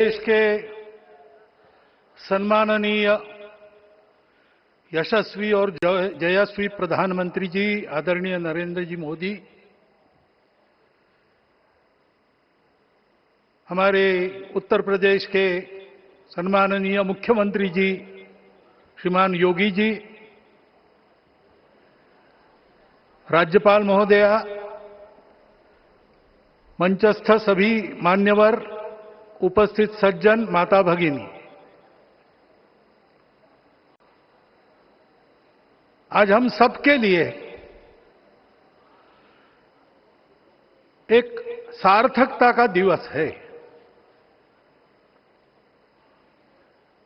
देश के सम्माननीय यशस्वी और जयस्वी प्रधानमंत्री जी आदरणीय नरेंद्र जी मोदी, हमारे उत्तर प्रदेश के सम्माननीय मुख्यमंत्री जी श्रीमान योगी जी, राज्यपाल महोदया, मंचस्थ सभी मान्यवर, उपस्थित सज्जन, माता भगिनी, आज हम सबके लिए एक सार्थकता का दिवस है।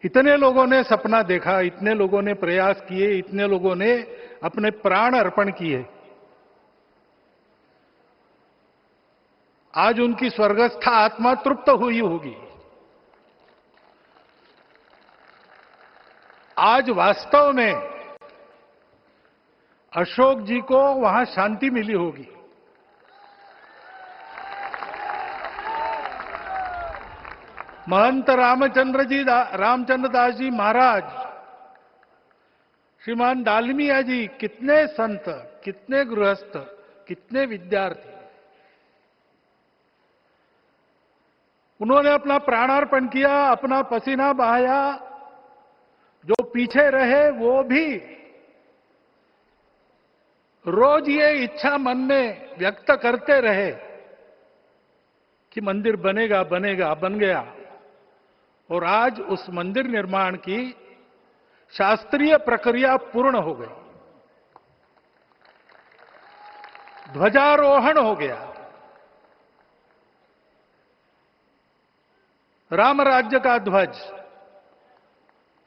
इतने लोगों ने सपना देखा, इतने लोगों ने प्रयास किए, इतने लोगों ने अपने प्राण अर्पण किए। आज उनकी स्वर्गस्थ आत्मा तृप्त हुई होगी। आज वास्तव में अशोक जी को वहां शांति मिली होगी। महंत रामचंद्र दास जी महाराज, श्रीमान डालमिया जी, कितने संत, कितने गृहस्थ, कितने विद्यार्थी, उन्होंने अपना प्राणार्पण किया, अपना पसीना बहाया। जो पीछे रहे वो भी रोज ये इच्छा मन में व्यक्त करते रहे कि मंदिर बनेगा बनेगा, बन गया। और आज उस मंदिर निर्माण की शास्त्रीय प्रक्रिया पूर्ण हो गई, ध्वजारोहण हो गया। राम राज्य का ध्वज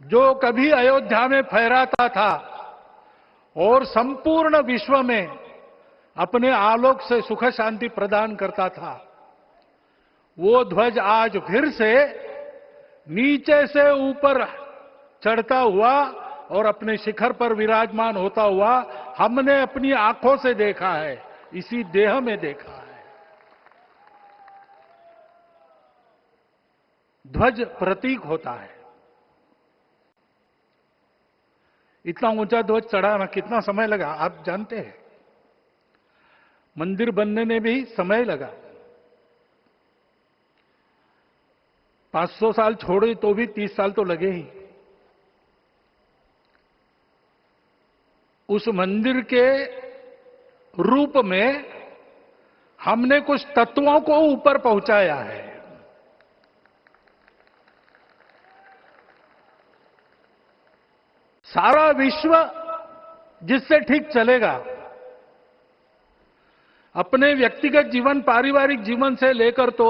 जो कभी अयोध्या में फहराता था और संपूर्ण विश्व में अपने आलोक से सुख शांति प्रदान करता था, वो ध्वज आज फिर से नीचे से ऊपर चढ़ता हुआ और अपने शिखर पर विराजमान होता हुआ हमने अपनी आंखों से देखा है, इसी देह में देखा है। ध्वज प्रतीक होता है। इतना ऊंचा ध्वज चढ़ाना कितना समय लगा आप जानते हैं। मंदिर बनने में भी समय लगा। 500 साल छोड़े तो भी 30 साल तो लगे ही। उस मंदिर के रूप में हमने कुछ तत्वों को ऊपर पहुंचाया है। सारा विश्व जिससे ठीक चलेगा, अपने व्यक्तिगत जीवन, पारिवारिक जीवन से लेकर तो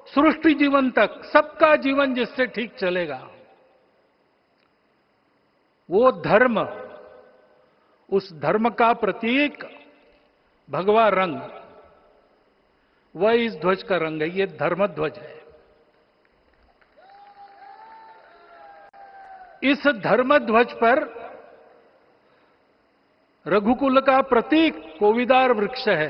सृष्टि जीवन तक सबका जीवन जिससे ठीक चलेगा, वो धर्म, उस धर्म का प्रतीक भगवा रंग, वह इस ध्वज का रंग है। ये धर्म ध्वज है। इस धर्म ध्वज पर रघुकुल का प्रतीक कोविदार वृक्ष है।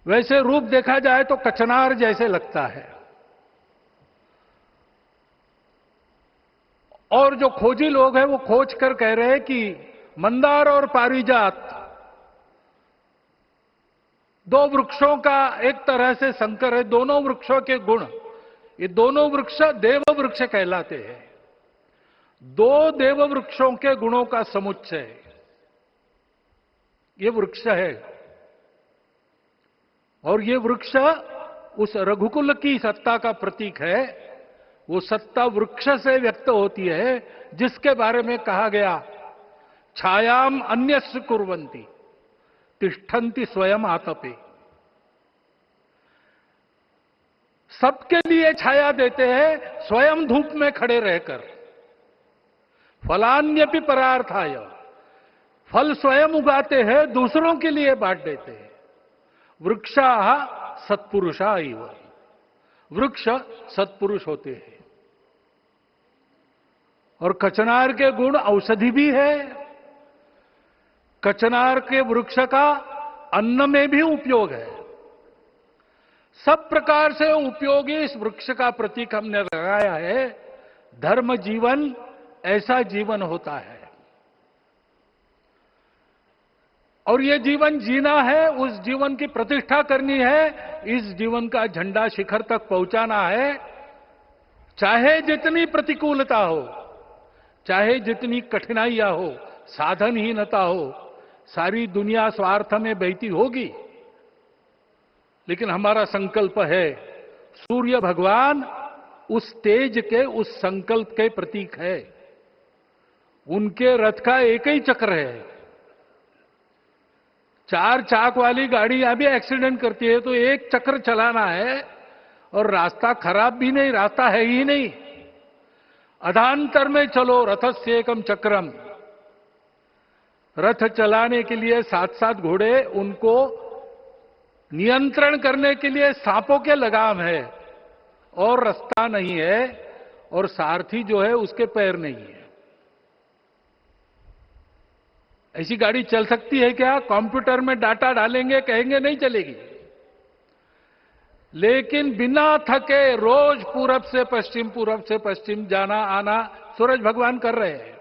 वैसे रूप देखा जाए तो कचनार जैसे लगता है। और जो खोजी लोग हैं वो खोज कर कह रहे हैं कि मंदार और पारिजात दो वृक्षों का एक तरह से संकर है। दोनों वृक्षों के गुण, ये दोनों वृक्ष देव वृक्ष कहलाते हैं। दो देव वृक्षों के गुणों का समुच्चय ये वृक्ष है। और ये वृक्ष उस रघुकुल की सत्ता का प्रतीक है। वो सत्ता वृक्ष से व्यक्त होती है, जिसके बारे में कहा गया, छायाम अन्यस्य कुर्वन्ति तिष्ठन्ति स्वयं आतपे। सबके लिए छाया देते हैं, स्वयं धूप में खड़े रहकर। फलान्यपि परार्थाय, फल स्वयं उगाते हैं, दूसरों के लिए बांट देते हैं। वृक्षाः सत्पुरुषा इव, वृक्ष सत्पुरुष होते हैं। और कचनार के गुण औषधि भी है। कचनार के वृक्ष का अन्न में भी उपयोग है। सब प्रकार से उपयोगी इस वृक्ष का प्रतीक हमने लगाया है। धर्म जीवन ऐसा जीवन होता है, और ये जीवन जीना है, उस जीवन की प्रतिष्ठा करनी है, इस जीवन का झंडा शिखर तक पहुंचाना है। चाहे जितनी प्रतिकूलता हो, चाहे जितनी कठिनाइयां हो, साधनहीनता हो, सारी दुनिया स्वार्थ में बहती होगी, लेकिन हमारा संकल्प है। सूर्य भगवान उस तेज के, उस संकल्प के प्रतीक है। उनके रथ का एक ही चक्र है। 4 चाक वाली गाड़ियां भी एक्सीडेंट करती है तो एक चक्र चलाना है, और रास्ता खराब भी नहीं, रास्ता है ही नहीं। अधांतर में चलो रथस्य एकम चक्रम। रथ चलाने के लिए 7-7 घोड़े, उनको नियंत्रण करने के लिए सांपों के लगाम है, और रास्ता नहीं है, और सारथी जो है उसके पैर नहीं है। ऐसी गाड़ी चल सकती है क्या? कंप्यूटर में डाटा डालेंगे, कहेंगे नहीं चलेगी। लेकिन बिना थके रोज पूरब से पश्चिम, पूरब से पश्चिम जाना आना सूरज भगवान कर रहे हैं,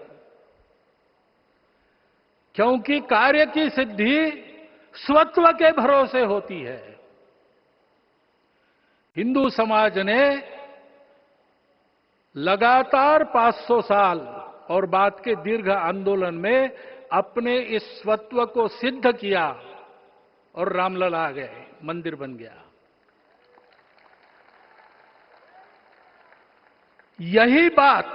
क्योंकि कार्य की सिद्धि स्वत्व के भरोसे होती है। हिंदू समाज ने लगातार 500 साल और बाद के दीर्घ आंदोलन में अपने इस स्वत्व को सिद्ध किया, और रामलला आ गए, मंदिर बन गया। यही बात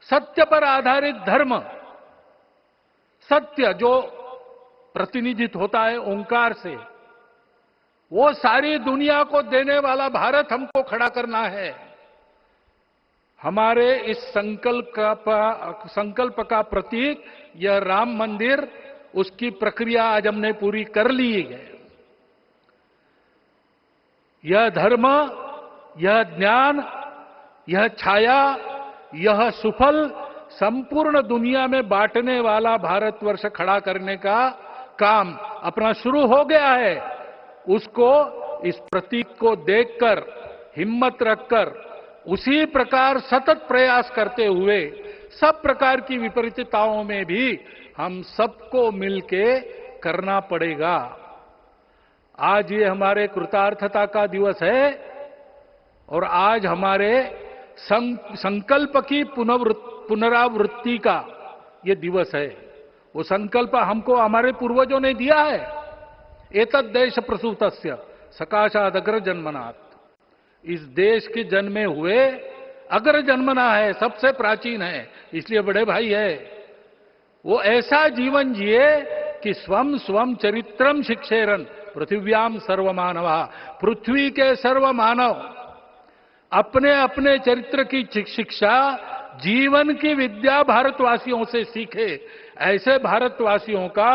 सत्य पर आधारित धर्म, सत्य जो प्रतिनिधित्व होता है ओंकार से, वो सारी दुनिया को देने वाला भारत हमको खड़ा करना है। हमारे इस संकल्प का प्रतीक यह राम मंदिर, उसकी प्रक्रिया आज हमने पूरी कर ली है। यह धर्म, यह ज्ञान, यह छाया, यह सुफल संपूर्ण दुनिया में बांटने वाला भारतवर्ष खड़ा करने का काम अपना शुरू हो गया है। उसको, इस प्रतीक को देखकर, हिम्मत रखकर, उसी प्रकार सतत प्रयास करते हुए सब प्रकार की विपरीतताओं में भी हम सबको मिलके करना पड़ेगा। आज ये हमारे कृतार्थता का दिवस है, और आज हमारे संकल्प की पुनरावृत्ति का ये दिवस है। वो संकल्प हमको हमारे पूर्वजों ने दिया है। एतद् देश प्रसूतस्य सकाशाद अग्र जन्मनात्। इस देश के जन्मे हुए अग्र जन्मना है, सबसे प्राचीन है, इसलिए बड़े भाई है। वो ऐसा जीवन जिए कि स्वम स्वम चरित्रम शिक्षेरन पृथिव्याम सर्वमानवा। पृथ्वी के सर्व मानव अपने अपने चरित्र की शिक्षा, जीवन की विद्या भारतवासियों से सीखे। ऐसे भारतवासियों का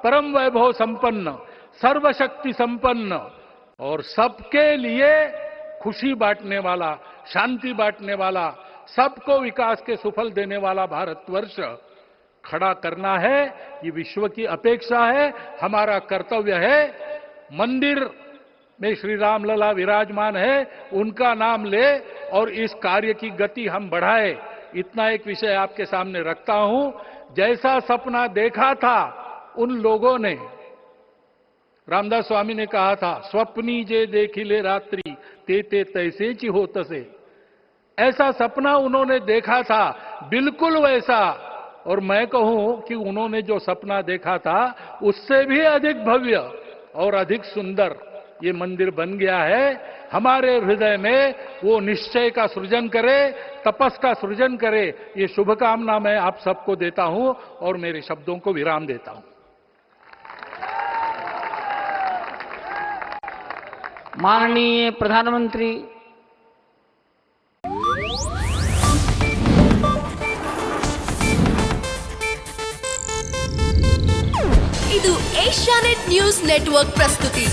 परम वैभव संपन्न, सर्वशक्ति संपन्न और सबके लिए खुशी बांटने वाला, शांति बांटने वाला, सबको विकास के सुफल देने वाला भारतवर्ष खड़ा करना है। ये विश्व की अपेक्षा है, हमारा कर्तव्य है। मंदिर में श्री रामलला विराजमान है, उनका नाम ले और इस कार्य की गति हम बढ़ाए। इतना एक विषय आपके सामने रखता हूं। जैसा सपना देखा था उन लोगों ने, रामदास स्वामी ने कहा था, स्वप्नी जे देखिले रात्रि ते ते तैसे ची हो तसे। ऐसा सपना उन्होंने देखा था, बिल्कुल वैसा। और मैं कहूं कि उन्होंने जो सपना देखा था उससे भी अधिक भव्य और अधिक सुंदर ये मंदिर बन गया है। हमारे हृदय में वो निश्चय का सृजन करे, तपस का सृजन करे। ये शुभकामना मैं आप सबको देता हूं और मेरे शब्दों को विराम देता हूं। माननीय प्रधानमंत्री ಇದು ಏಷ್ಯಾನೆಟ್ ನ್ಯೂಸ್ ನೆಟ್ವರ್ಕ್ ಪ್ರಸ್ತುತಿ।